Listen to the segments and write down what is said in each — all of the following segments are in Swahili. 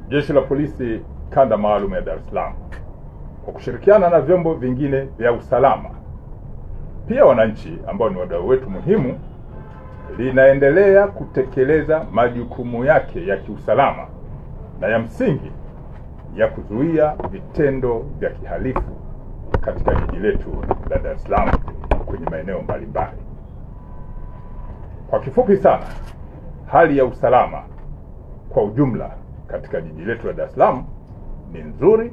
Jeshi la Polisi Kanda Maalum ya Dar es Salaam kwa kushirikiana na vyombo vingine vya usalama, pia wananchi ambao ni wadau wetu muhimu, linaendelea kutekeleza majukumu yake ya kiusalama na ya msingi ya kuzuia vitendo vya kihalifu katika jiji letu la Dar es Salaam kwenye maeneo mbalimbali. Kwa kifupi sana, hali ya usalama kwa ujumla katika jiji letu la Dar es Salaam ni nzuri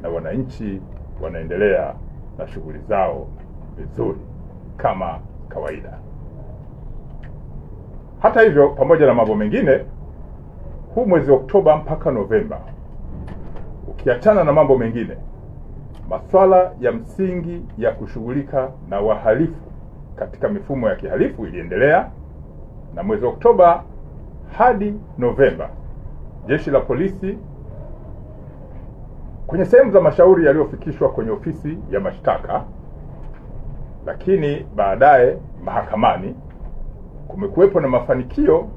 na wananchi wanaendelea na shughuli zao vizuri kama kawaida. Hata hivyo, pamoja na mambo mengine, huu mwezi Oktoba mpaka Novemba, ukiachana na mambo mengine, masuala ya msingi ya kushughulika na wahalifu katika mifumo ya kihalifu iliendelea, na mwezi Oktoba hadi Novemba, Jeshi la Polisi kwenye sehemu za mashauri yaliyofikishwa kwenye ofisi ya mashtaka, lakini baadaye mahakamani, kumekuwepo na mafanikio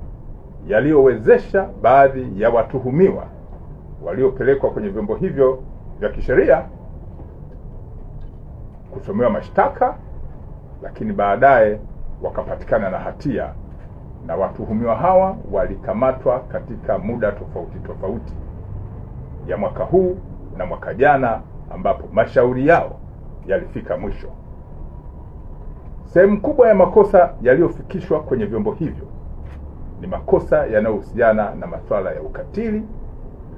yaliyowezesha baadhi ya watuhumiwa waliopelekwa kwenye vyombo hivyo vya kisheria kusomewa mashtaka, lakini baadaye wakapatikana na hatia, na watuhumiwa hawa walikamatwa katika muda tofauti tofauti ya mwaka huu na mwaka jana, ambapo mashauri yao yalifika mwisho. Sehemu kubwa ya makosa yaliyofikishwa kwenye vyombo hivyo ni makosa yanayohusiana na masuala ya ukatili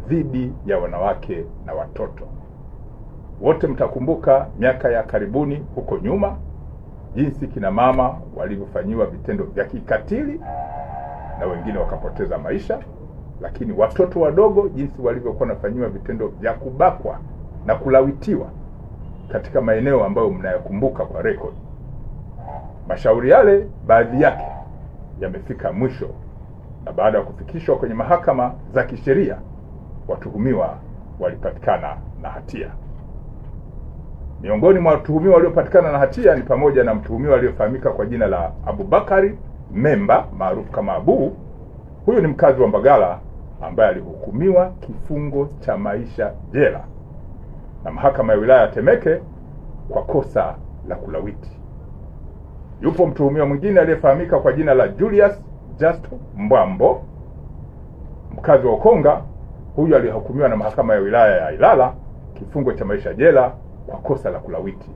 dhidi ya wanawake na watoto. Wote mtakumbuka miaka ya karibuni huko nyuma, jinsi kina mama walivyofanyiwa vitendo vya kikatili na wengine wakapoteza maisha, lakini watoto wadogo jinsi walivyokuwa wanafanyiwa vitendo vya kubakwa na kulawitiwa katika maeneo ambayo mnayakumbuka kwa record. Mashauri yale baadhi yake yamefika mwisho, na baada ya kufikishwa kwenye mahakama za kisheria, watuhumiwa walipatikana na hatia. Miongoni mwa watuhumiwa waliopatikana na hatia ni pamoja na mtuhumiwa aliyefahamika kwa jina la Abubakari Memba maarufu kama Abu. Huyu ni mkazi wa Mbagala ambaye alihukumiwa kifungo cha maisha jela na mahakama ya wilaya ya Temeke kwa kosa la kulawiti. Yupo mtuhumiwa mwingine aliyefahamika kwa jina la Julius Justo Mbwambo, mkazi wa Ukonga. Huyu alihukumiwa na mahakama ya wilaya ya Ilala kifungo cha maisha jela kwa kosa la kulawiti.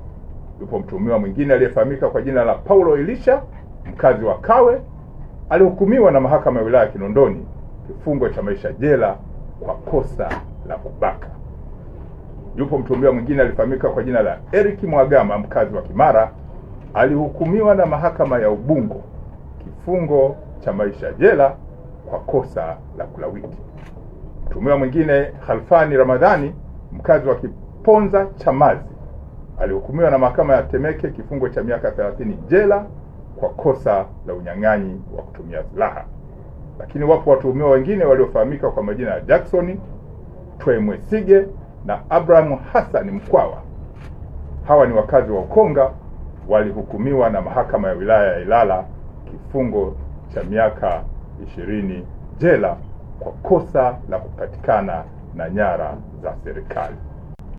Yupo mtuhumiwa mwingine aliyefahamika kwa jina la Paulo Elisha, mkazi wa Kawe, alihukumiwa na mahakama ya wilaya ya Kinondoni kifungo cha maisha jela kwa kosa la kubaka. Yupo mtuhumiwa mwingine aliyefahamika kwa jina la Eric Mwagama, mkazi wa Kimara, alihukumiwa na mahakama ya Ubungo kifungo cha maisha jela kwa kosa la kulawiti. Mtuhumiwa mwingine Khalfani Ramadhani, mkazi wa Kiponza Chamazi, alihukumiwa na mahakama ya Temeke kifungo cha miaka 30 jela kwa kosa la unyang'anyi wa kutumia silaha. Lakini wapo watuhumiwa wengine waliofahamika kwa majina ya Jackson Twemwesige na Abraham Hassan Mkwawa. Hawa ni wakazi wa Ukonga, walihukumiwa na mahakama ya wilaya ya Ilala kifungo cha miaka 20 jela kwa kosa la kupatikana na nyara za serikali.